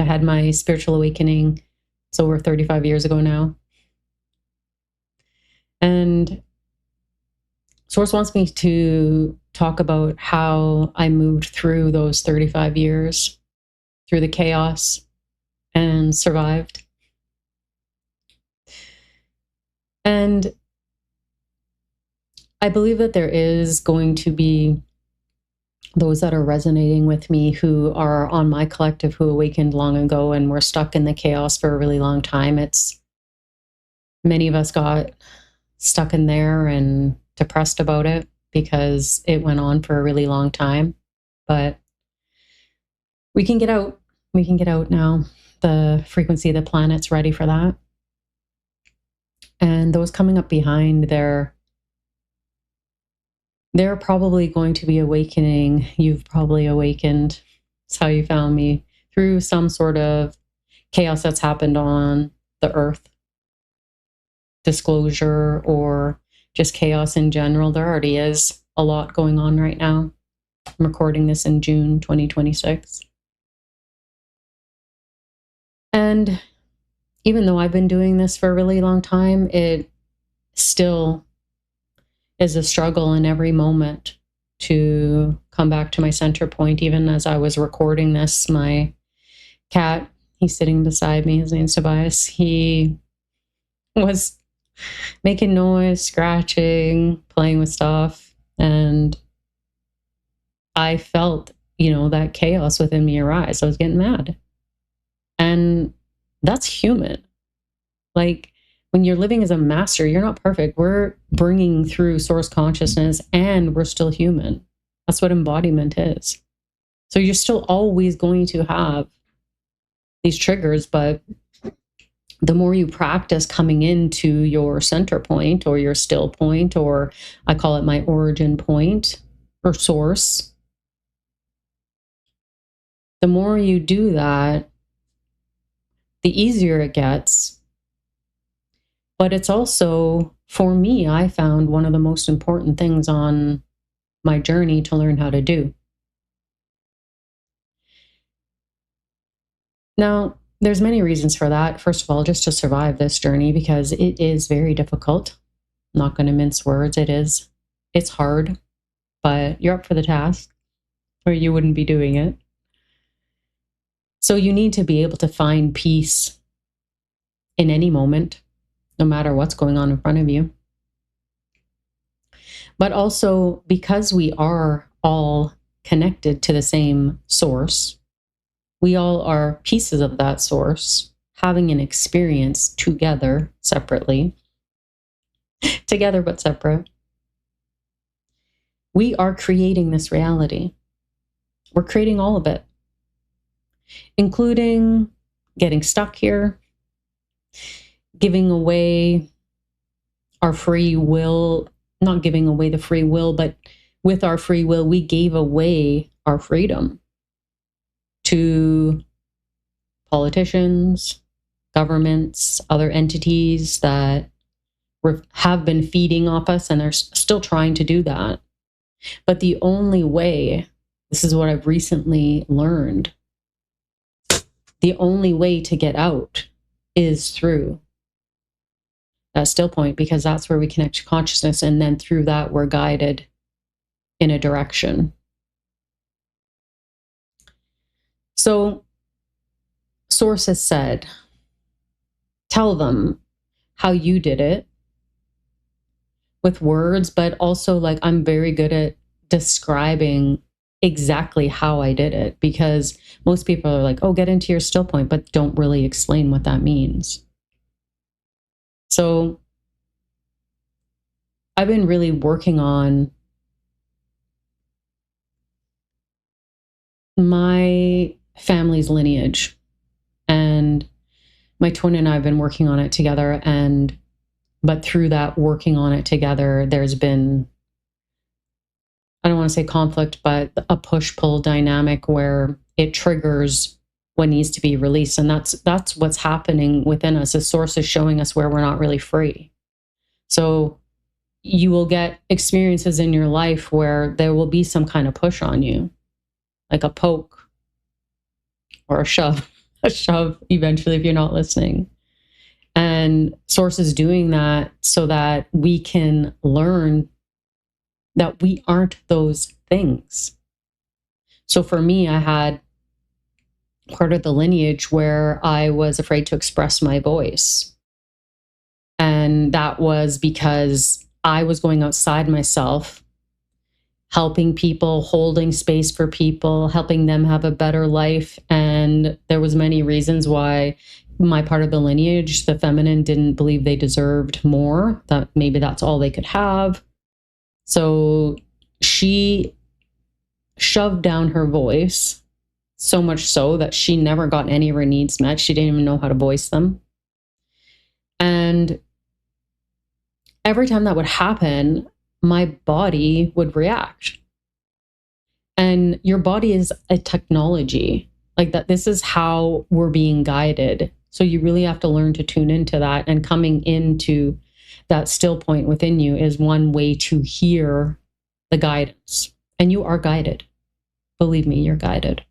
I had my spiritual awakening. It's over 35 years ago now. And Source wants me to talk about how I moved through those 35 years, through the chaos, and survived. And I believe that there is going to be those that are resonating with me who are on my collective who awakened long ago and were stuck in the chaos for a really long time. Many of us got stuck in there and depressed about it because it went on for a really long time. But we can get out. We can get out now. The frequency of the planet's ready for that. And those coming up behind, they're probably going to be awakening. You've probably awakened. It's how you found me, through some sort of chaos that's happened on the earth. Disclosure or just chaos in general. There already is a lot going on right now. I'm recording this in June 2026. And even though I've been doing this for a really long time, it still is a struggle in every moment to come back to my center point. Even as I was recording this, my cat, he's sitting beside me, his name's Tobias, he was making noise, scratching, playing with stuff. And I felt, that chaos within me arise. I was getting mad. And that's human. Like, when you're living as a master, you're not perfect. We're bringing through source consciousness and we're still human. That's what embodiment is. So you're still always going to have these triggers, but the more you practice coming into your center point or your still point, or I call it my origin point or source, the more you do that, the easier it gets. But it's also, for me, I found one of the most important things on my journey to learn how to do. Now, there's many reasons for that. First of all, just to survive this journey, because it is very difficult. I'm not going to mince words. It is. It's hard, but you're up for the task, or you wouldn't be doing it. So you need to be able to find peace in any moment, no matter what's going on in front of you. But also, because we are all connected to the same source, we all are pieces of that source, having an experience together, separately, together but separate. We are creating this reality. We're creating all of it, including getting stuck here, giving away our free will, not giving away the free will, but with our free will, we gave away our freedom to politicians, governments, other entities that have been feeding off us and are still trying to do that. But the only way, this is what I've recently learned, the only way to get out is through that still point, because that's where we connect to consciousness, and then through that we're guided in a direction. So Source has said, tell them how you did it with words, but also, like, I'm very good at describing exactly how I did it, because most people are like, oh, get into your still point, but don't really explain what that means. So I've been really working on my family's lineage, and my twin and I have been working on it together. But through that working on it together, there's been, I don't want to say conflict, but a push-pull dynamic where it triggers what needs to be released. And that's what's happening within us. The source is showing us where we're not really free. So you will get experiences in your life where there will be some kind of push on you, like a poke or a shove. a shove eventually if you're not listening. And Source is doing that so that we can learn that we aren't those things. So for me, I had part of the lineage where I was afraid to express my voice. And that was because I was going outside myself, helping people, holding space for people, helping them have a better life. And there was many reasons why my part of the lineage, the feminine, didn't believe they deserved more, that maybe that's all they could have. So she shoved down her voice, so much so that she never got any of her needs met. She didn't even know how to voice them. And every time that would happen, my body would react. And your body is a technology, like that. This is how we're being guided. So you really have to learn to tune into that. And coming into that still point within you is one way to hear the guidance. And you are guided. Believe me, you're guided.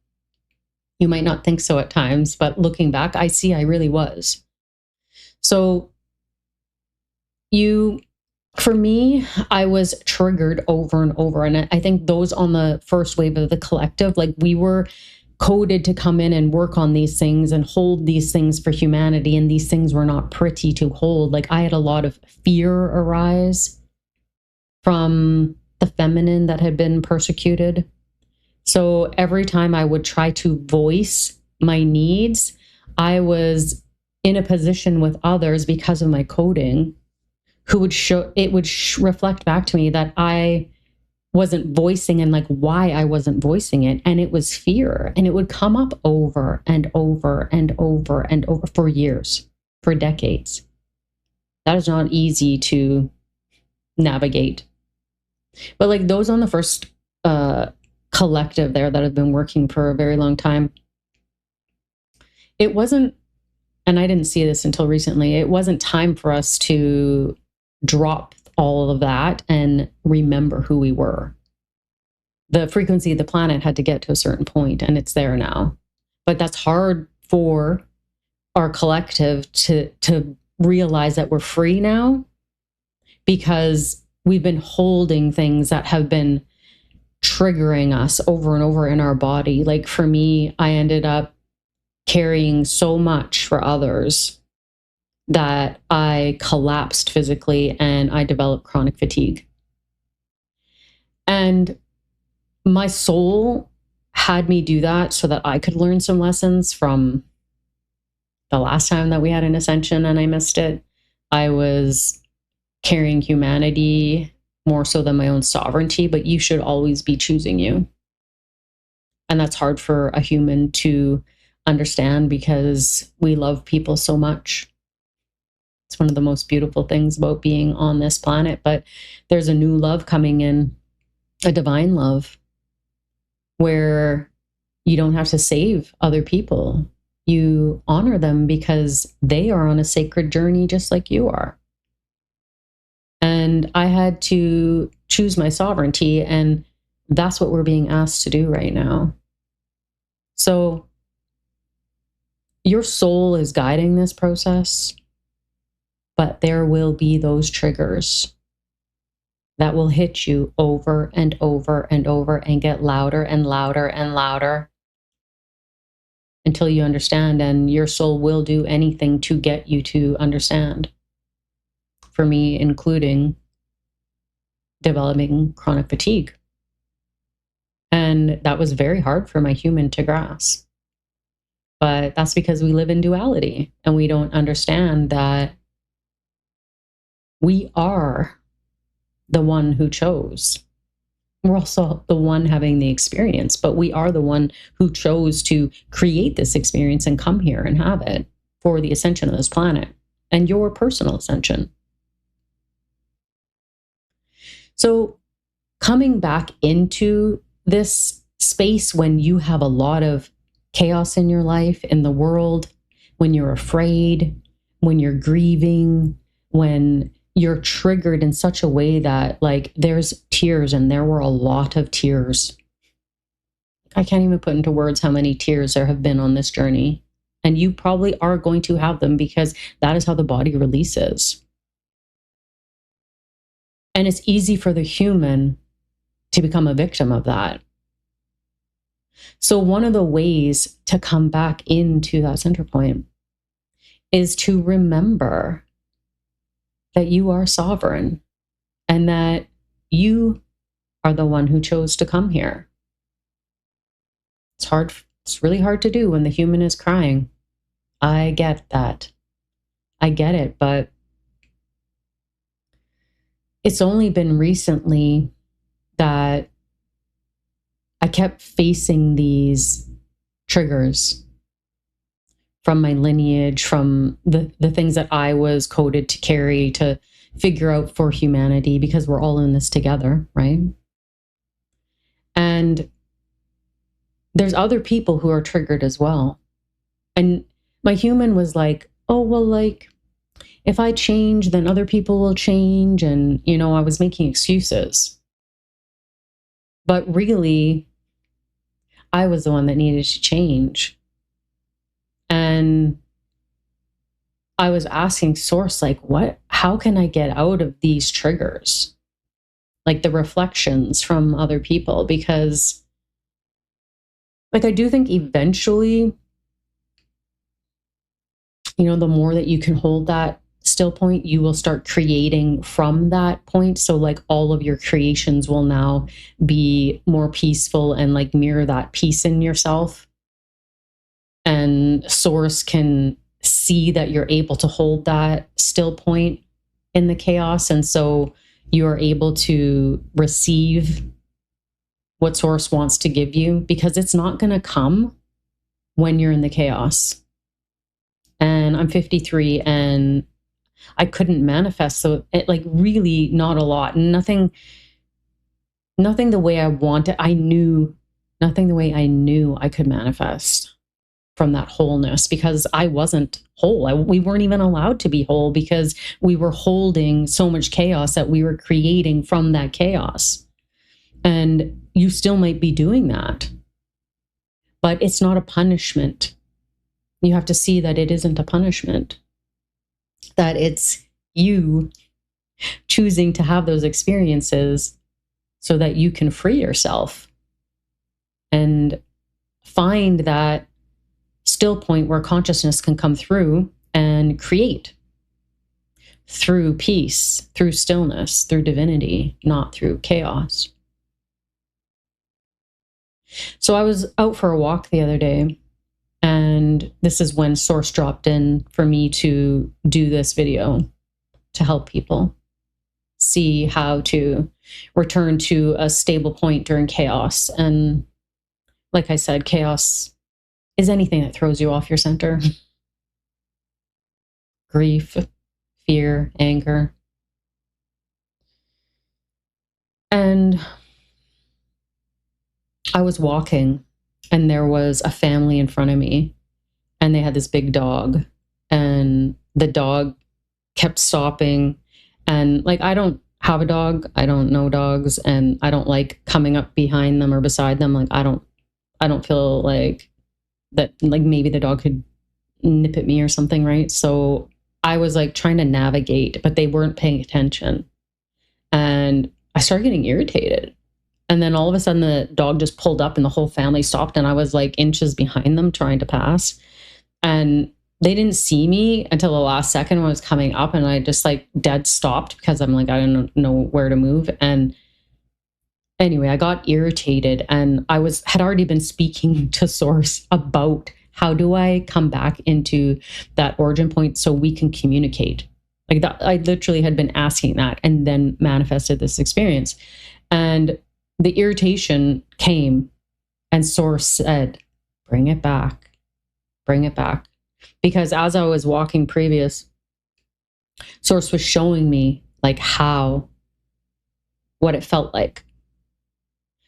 You might not think so at times, but looking back, I see I really was. So for me, I was triggered over and over. And I think those on the first wave of the collective, like we were coded to come in and work on these things and hold these things for humanity. And these things were not pretty to hold. Like I had a lot of fear arise from the feminine that had been persecuted. So every time I would try to voice my needs, I was in a position with others because of my coding who would reflect back to me that I wasn't voicing and like why I wasn't voicing it. And it was fear. And it would come up over and over and over and over for years, for decades. That is not easy to navigate. But like those on the first collective there that have been working for a very long time, it wasn't, and I didn't see this until recently, it wasn't time for us to drop all of that and remember who we were. The frequency of the planet had to get to a certain point, and it's there now. But that's hard for our collective to realize that we're free now, because we've been holding things that have been triggering us over and over in our body. Like for me, I ended up carrying so much for others that I collapsed physically and I developed chronic fatigue. And my soul had me do that so that I could learn some lessons from the last time that we had an ascension and I missed it. I was carrying humanity more so than my own sovereignty, but you should always be choosing you. And that's hard for a human to understand because we love people so much. It's one of the most beautiful things about being on this planet, but there's a new love coming in, a divine love, where you don't have to save other people. You honor them because they are on a sacred journey just like you are. And I had to choose my sovereignty, and that's what we're being asked to do right now. So your soul is guiding this process, but there will be those triggers that will hit you over and over and over and get louder and louder and louder until you understand. And your soul will do anything to get you to understand. For me, including developing chronic fatigue. And that was very hard for my human to grasp. But that's because we live in duality and we don't understand that we are the one who chose. We're also the one having the experience, but we are the one who chose to create this experience and come here and have it for the ascension of this planet and your personal ascension. So coming back into this space when you have a lot of chaos in your life, in the world, when you're afraid, when you're grieving, when you're triggered in such a way that like there's tears, and there were a lot of tears. I can't even put into words how many tears there have been on this journey. And you probably are going to have them because that is how the body releases. And it's easy for the human to become a victim of that. So one of the ways to come back into that center point is to remember that you are sovereign and that you are the one who chose to come here. It's hard. It's really hard to do when the human is crying. I get that. I get it, but it's only been recently that I kept facing these triggers from my lineage, from the things that I was coded to carry, to figure out for humanity, because we're all in this together, right? And there's other people who are triggered as well. And my human was like, oh, well, like, if I change, then other people will change. And, you know, I was making excuses. But really, I was the one that needed to change. And I was asking Source, like, how can I get out of these triggers? Like the reflections from other people, because like, I do think eventually, you know, the more that you can hold that still point, you will start creating from that point. So like all of your creations will now be more peaceful and like mirror that peace in yourself. And Source can see that you're able to hold that still point in the chaos. And so you're able to receive what Source wants to give you, because it's not going to come when you're in the chaos. And I'm 53 and I couldn't manifest. So it like really not a lot, nothing the way I wanted. I knew nothing the way I knew I could manifest from that wholeness, because I wasn't whole. We weren't even allowed to be whole because we were holding so much chaos that we were creating from that chaos. And you still might be doing that, but it's not a punishment. You have to see that it isn't a punishment, that it's you choosing to have those experiences so that you can free yourself and find that still point where consciousness can come through and create through peace, through stillness, through divinity, not through chaos. So I was out for a walk the other day, and this is when Source dropped in for me to do this video to help people see how to return to a stable point during chaos. And like I said, chaos is anything that throws you off your center. Grief, fear, anger. And I was walking and there was a family in front of me and they had this big dog, and the dog kept stopping. And like, I don't have a dog, I don't know dogs, and I don't like coming up behind them or beside them. Like, I don't feel like that, like maybe the dog could nip at me or something, right? So I was like trying to navigate, but they weren't paying attention. And I started getting irritated. And then all of a sudden the dog just pulled up and the whole family stopped, and I was like inches behind them trying to pass. And they didn't see me until the last second when I was coming up, and I just like dead stopped because I'm like, I didn't know where to move. And anyway, I got irritated, and I had already been speaking to Source about how do I come back into that origin point so we can communicate. Like that, I literally had been asking that and then manifested this experience. And the irritation came, and Source said, bring it back, bring it back. Because as I was walking previous, Source was showing me like what it felt like.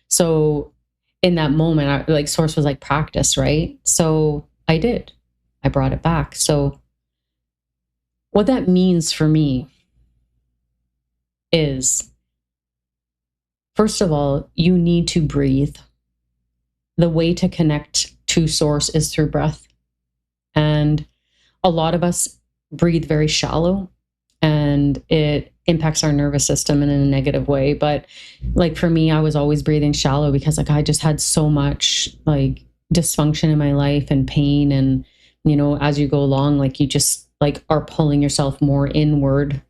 So in that moment, like Source was like, practice, right? So I did. I brought it back. So what that means for me is, first of all, you need to breathe. The way to connect to Source is through breath. And a lot of us breathe very shallow, and it impacts our nervous system in a negative way. But like for me, I was always breathing shallow because like I just had so much like dysfunction in my life and pain. And, you know, as you go along, like you just like are pulling yourself more inward,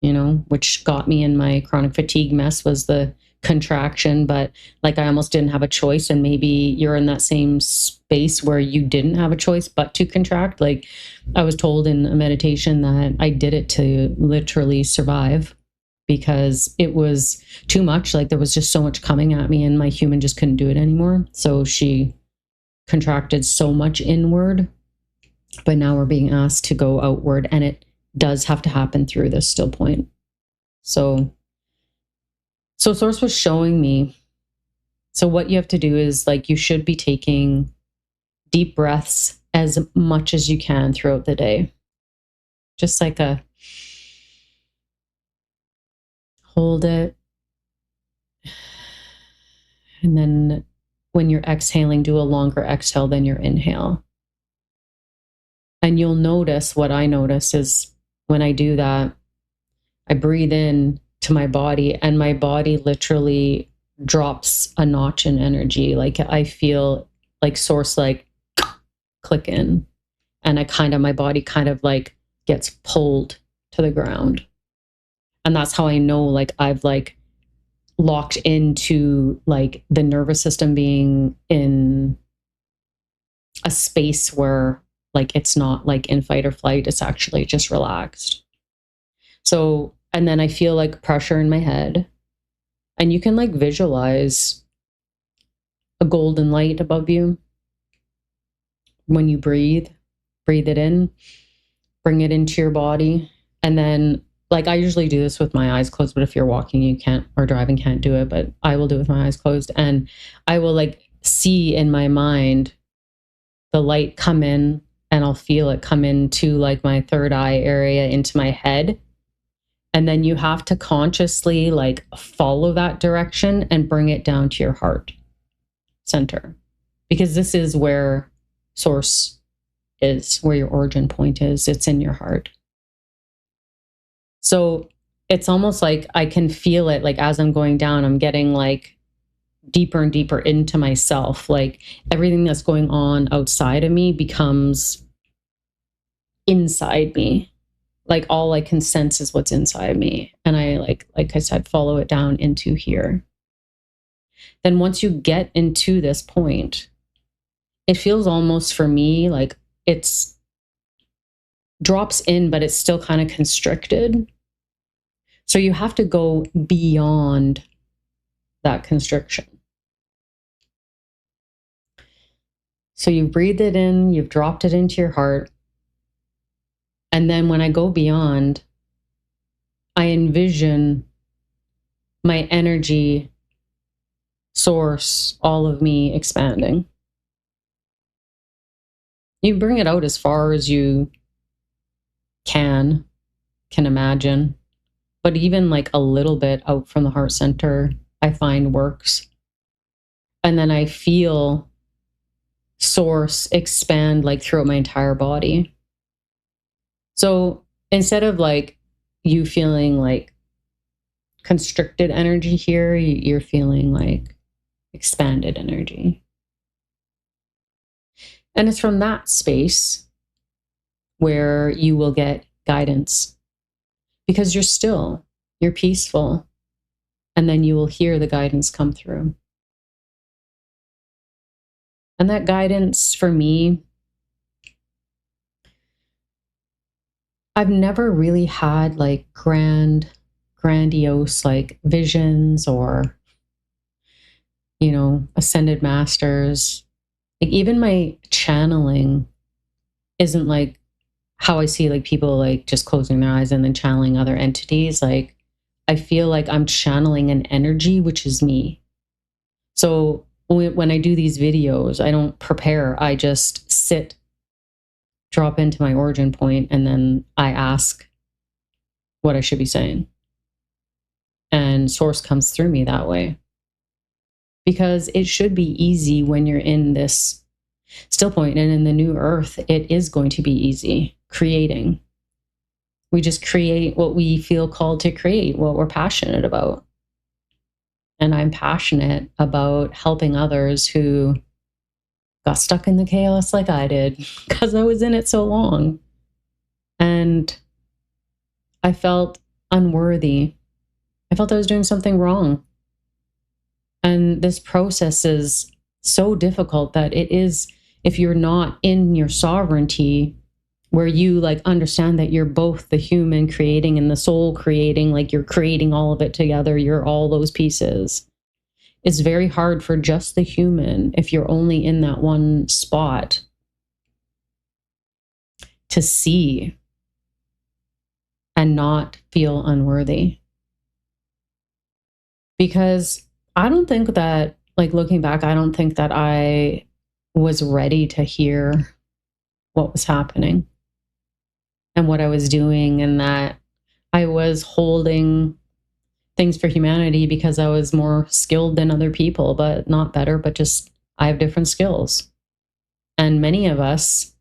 you know, which got me in my chronic fatigue mess was the contraction. But like I almost didn't have a choice. And maybe you're in that same space where you didn't have a choice but to contract. Like I was told in a meditation that I did it to literally survive because it was too much. Like there was just so much coming at me and my human just couldn't do it anymore. So she contracted so much inward, but now we're being asked to go outward, and it does have to happen through this still point. So Source was showing me, so what you have to do is like, you should be taking deep breaths as much as you can throughout the day. Just like a hold it. And then when you're exhaling, do a longer exhale than your inhale. And you'll notice, what I notice is when I do that, I breathe in to my body, and my body literally drops a notch in energy. Like I feel like Source like click in, and my body kind of like gets pulled to the ground. And that's how I know like I've like locked into like the nervous system being in a space where like it's not like in fight or flight, it's actually just relaxed. So, and then I feel like pressure in my head, and you can like visualize a golden light above you. When you breathe it in, bring it into your body. And then like I usually do this with my eyes closed, but if you're walking, you can't, or driving, can't do it, but I will do it with my eyes closed. And I will like see in my mind the light come in, and I'll feel it come into like my third eye area into my head. And then you have to consciously like follow that direction and bring it down to your heart center, because this is where Source is, where your origin point is. It's in your heart. So it's almost like I can feel it, like as I'm going down, I'm getting like deeper and deeper into myself. Like everything that's going on outside of me becomes inside me. Like all I can sense is what's inside me. And I like I said, follow it down into here. Then once you get into this point, it feels almost for me like it's drops in, but it's still kind of constricted. So you have to go beyond that constriction. So you breathe it in, you've dropped it into your heart. And then when I go beyond, I envision my energy, Source, all of me expanding. You bring it out as far as you can imagine. But even like a little bit out from the heart center, I find works. And then I feel Source expand like throughout my entire body. So instead of like you feeling like constricted energy here, you're feeling like expanded energy. And it's from that space where you will get guidance, because you're still, you're peaceful, and then you will hear the guidance come through. And that guidance for me, I've never really had like grandiose like visions or, you know, ascended masters. Like even my channeling isn't like how I see like people like just closing their eyes and then channeling other entities. Like I feel like I'm channeling an energy, which is me. So when I do these videos, I don't prepare. I just sit, drop into my origin point, and then I ask what I should be saying. And Source comes through me that way. Because it should be easy when you're in this Still point, and in the new earth, it is going to be easy creating. We just create what we feel called to create, what we're passionate about. And I'm passionate about helping others who got stuck in the chaos like I did, because I was in it so long. And I felt unworthy. I felt I was doing something wrong. And this process is so difficult that it is, if you're not in your sovereignty, where you like understand that you're both the human creating and the soul creating, like you're creating all of it together, you're all those pieces. It's very hard for just the human, if you're only in that one spot, to see and not feel unworthy. Because I don't think that, like looking back, I don't think that I was ready to hear what was happening and what I was doing, and that I was holding things for humanity because I was more skilled than other people, but not better, but just I have different skills. And many of us,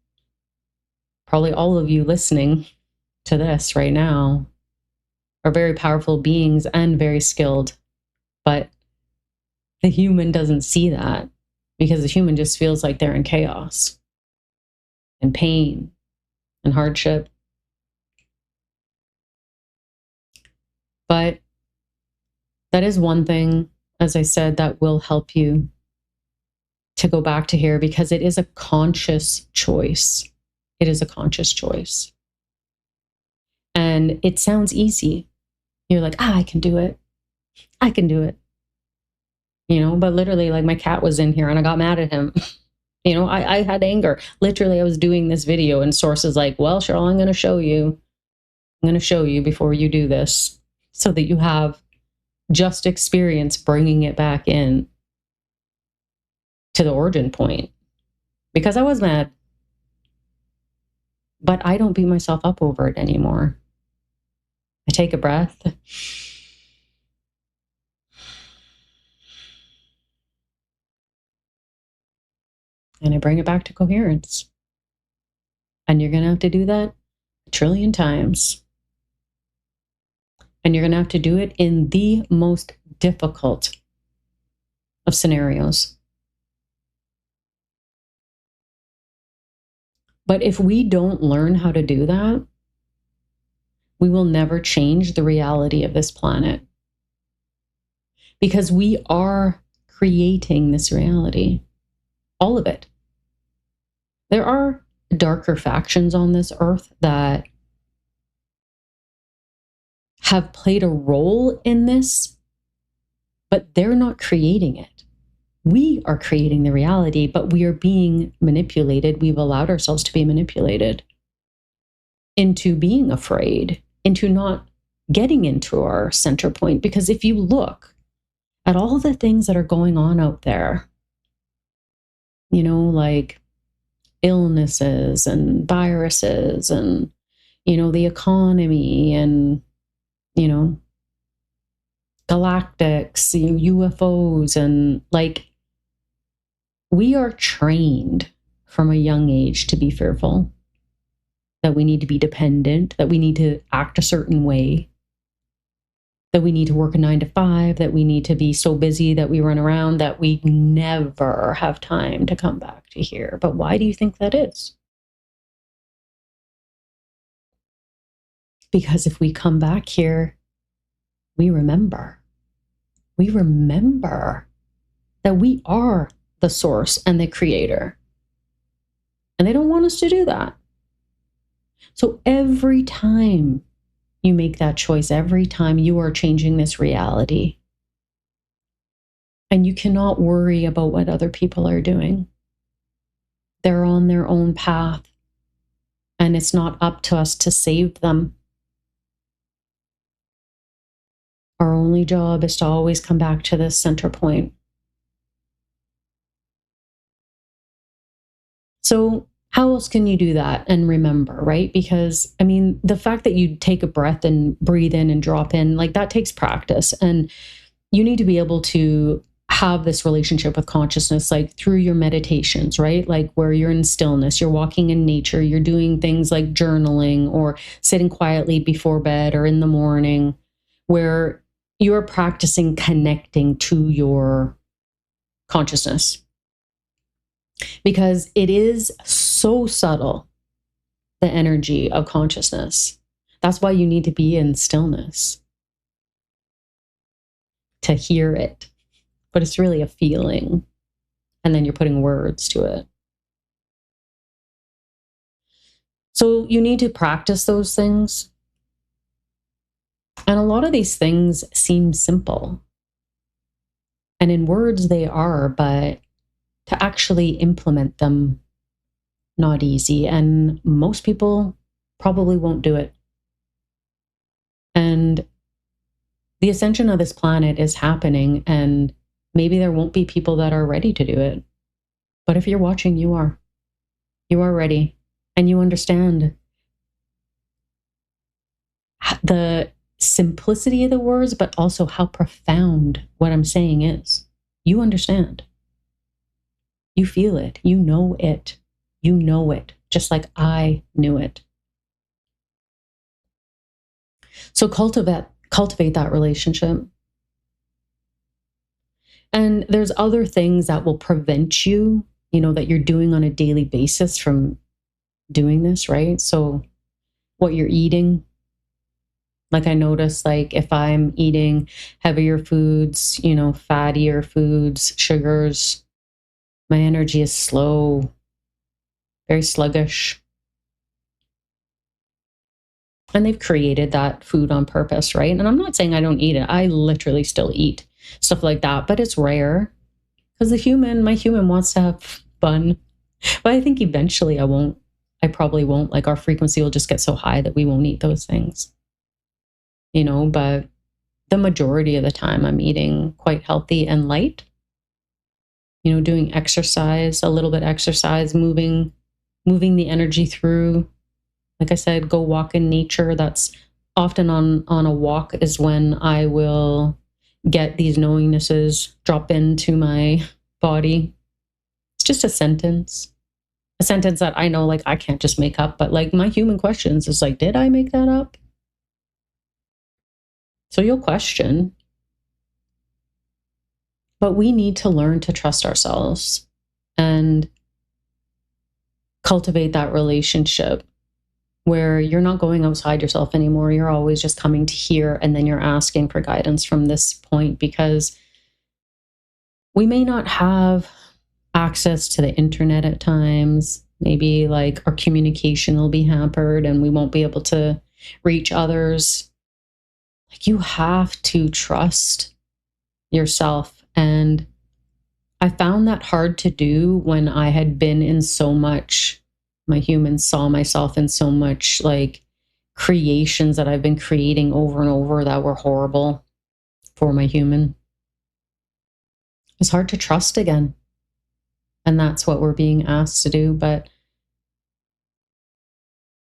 probably all of you listening to this right now, are very powerful beings and very skilled. But the human doesn't see that, because the human just feels like they're in chaos and pain and hardship. But that is one thing, as I said, that will help you to go back to here, because it is a conscious choice. It is a conscious choice. And it sounds easy. You're like, I can do it. I can do it. You know, but literally, like, my cat was in here and I got mad at him. You know, I had anger. Literally, I was doing this video and Source is like, well, Cheryl, I'm going to show you. I'm going to show you before you do this, so that you have just experience bringing it back in to the origin point. Because I was mad. But I don't beat myself up over it anymore. I take a breath. And I bring it back to coherence. And you're going to have to do that 1,000,000,000,000 times. And you're going to have to do it in the most difficult of scenarios. But if we don't learn how to do that, we will never change the reality of this planet. Because we are creating this reality. All of it. There are darker factions on this earth that have played a role in this, but they're not creating it. We are creating the reality, but we are being manipulated. We've allowed ourselves to be manipulated into being afraid, into not getting into our center point. Because if you look at all the things that are going on out there, you know, like illnesses and viruses and, you know, the economy and, you know, galactics, you know, UFOs, and like, we are trained from a young age to be fearful, that we need to be dependent, that we need to act a certain way, that we need to work a 9 to 5, that we need to be so busy that we run around, that we never have time to come back to here. But why do you think that is? Because if we come back here, we remember. We remember that we are the source and the creator. And they don't want us to do that. So every time you make that choice, every time you are changing this reality. And you cannot worry about what other people are doing. They're on their own path. And it's not up to us to save them. Our only job is to always come back to this center point. So how else can you do that and remember, right? Because, I mean, the fact that you take a breath and breathe in and drop in, like, that takes practice. And you need to be able to have this relationship with consciousness, like through your meditations, right? Like where you're in stillness, you're walking in nature, you're doing things like journaling or sitting quietly before bed or in the morning, where you're practicing connecting to your consciousness. Because it is so subtle, the energy of consciousness. That's why you need to be in stillness to hear it. But it's really a feeling. And then you're putting words to it. So you need to practice those things. And a lot of these things seem simple. And in words they are, but to actually implement them, not easy. And most people probably won't do it. And the ascension of this planet is happening, and maybe there won't be people that are ready to do it. But if you're watching, you are. You are ready. And you understand the simplicity of the words, but also how profound what I'm saying is. You understand. You feel it. You know it. You know it, just like I knew it. So cultivate that relationship. And there's other things that will prevent you, that you're doing on a daily basis from doing this, right? So what you're eating. Like I notice, like if I'm eating heavier foods, fattier foods, sugars, my energy is slow, very sluggish. And they've created that food on purpose, right? And I'm not saying I don't eat it. I literally still eat stuff like that, but it's rare because my human wants to have fun. But I think eventually I probably won't. Like our frequency will just get so high that we won't eat those things, but the majority of the time I'm eating quite healthy and light, doing exercise, a little bit exercise, moving the energy through. Like I said, go walk in nature. That's often on a walk is when I will get these knowingnesses drop into my body. It's just a sentence that I know, like I can't just make up, but like my human questions is like, did I make that up? So you'll question. But we need to learn to trust ourselves and cultivate that relationship where you're not going outside yourself anymore. You're always just coming to here, and then you're asking for guidance from this point, because we may not have access to the internet at times. Maybe like our communication will be hampered and we won't be able to reach others. Like you have to trust yourself. And I found that hard to do when I had been in so much, my humans saw myself in so much like creations that I've been creating over and over that were horrible for my human. It's hard to trust again. And that's what we're being asked to do. But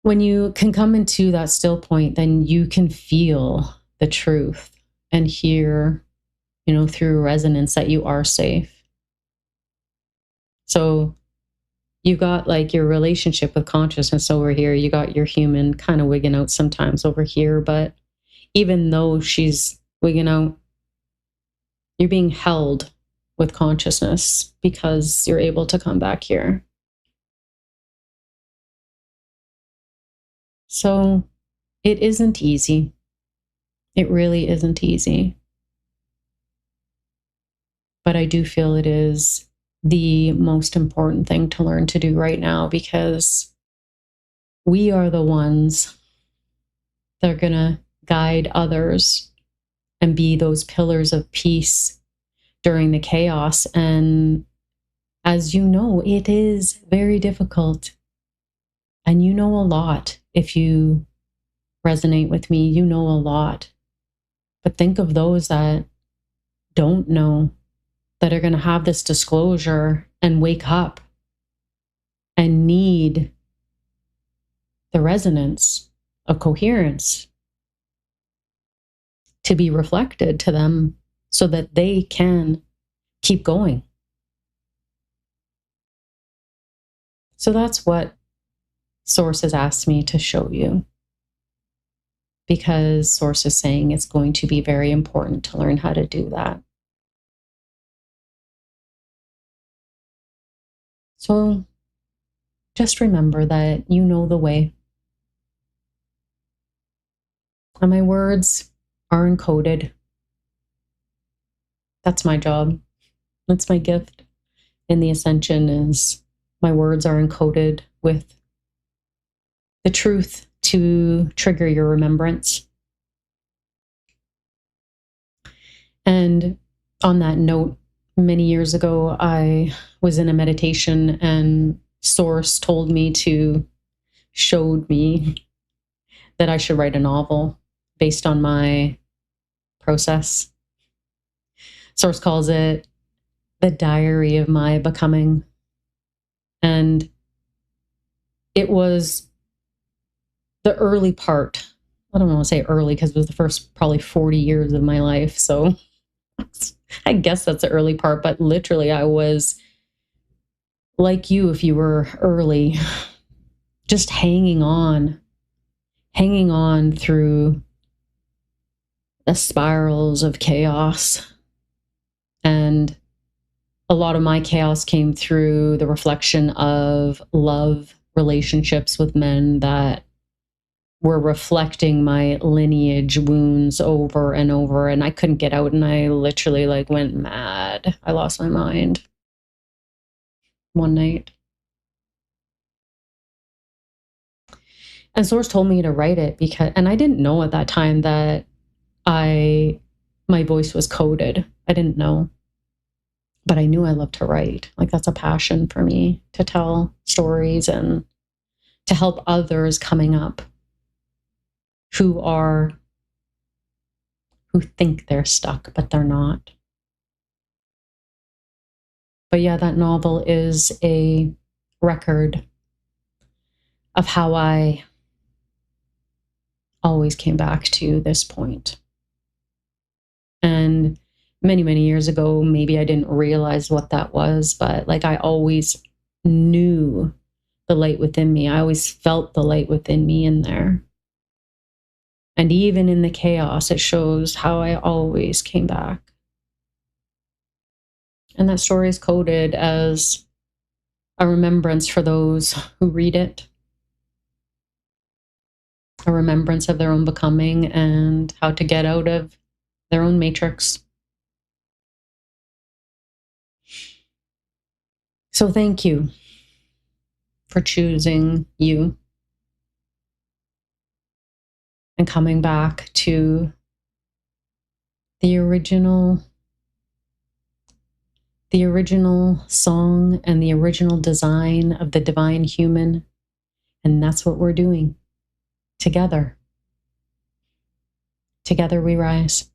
when you can come into that still point, then you can feel the truth and hear, through resonance that you are safe. So you've got like your relationship with consciousness over here. You got your human kind of wigging out sometimes over here. But even though she's wigging out, you're being held with consciousness because you're able to come back here. So it isn't easy. It really isn't easy. But I do feel it is the most important thing to learn to do right now, because we are the ones that are going to guide others and be those pillars of peace during the chaos. And as you know, it is very difficult. And you know a lot. If you resonate with me, you know a lot. But think of those that don't know, that are going to have this disclosure and wake up and need the resonance of coherence to be reflected to them so that they can keep going. So that's what Source has asked me to show you, because Source is saying it's going to be very important to learn how to do that. So just remember that you know the way. And my words are encoded. That's my job. That's my gift in the Ascension, is my words are encoded with the truth to trigger your remembrance. And on that note, many years ago, I was in a meditation and Source showed me that I should write a novel based on my process. Source calls it the diary of my becoming. And it was the early part. I don't want to say early because it was the first probably 40 years of my life. So I guess that's the early part, but literally I was like you if you were early, just hanging on through the spirals of chaos. And a lot of my chaos came through the reflection of love relationships with men that were reflecting my lineage wounds over and over, and I couldn't get out, and I literally went mad. I lost my mind one night. And Source told me to write it and I didn't know at that time that my voice was coded. I didn't know. But I knew I loved to write. That's a passion for me, to tell stories and to help others coming up who think they're stuck, but they're not. But yeah, that novel is a record of how I always came back to this point. And many, many years ago, maybe I didn't realize what that was, but I always knew the light within me. I always felt the light within me in there. And even in the chaos, it shows how I always came back. And that story is coded as a remembrance for those who read it, a remembrance of their own becoming and how to get out of their own matrix. So thank you for choosing you and coming back to the original song and the original design of the divine human. And that's what we're doing together. Together we rise.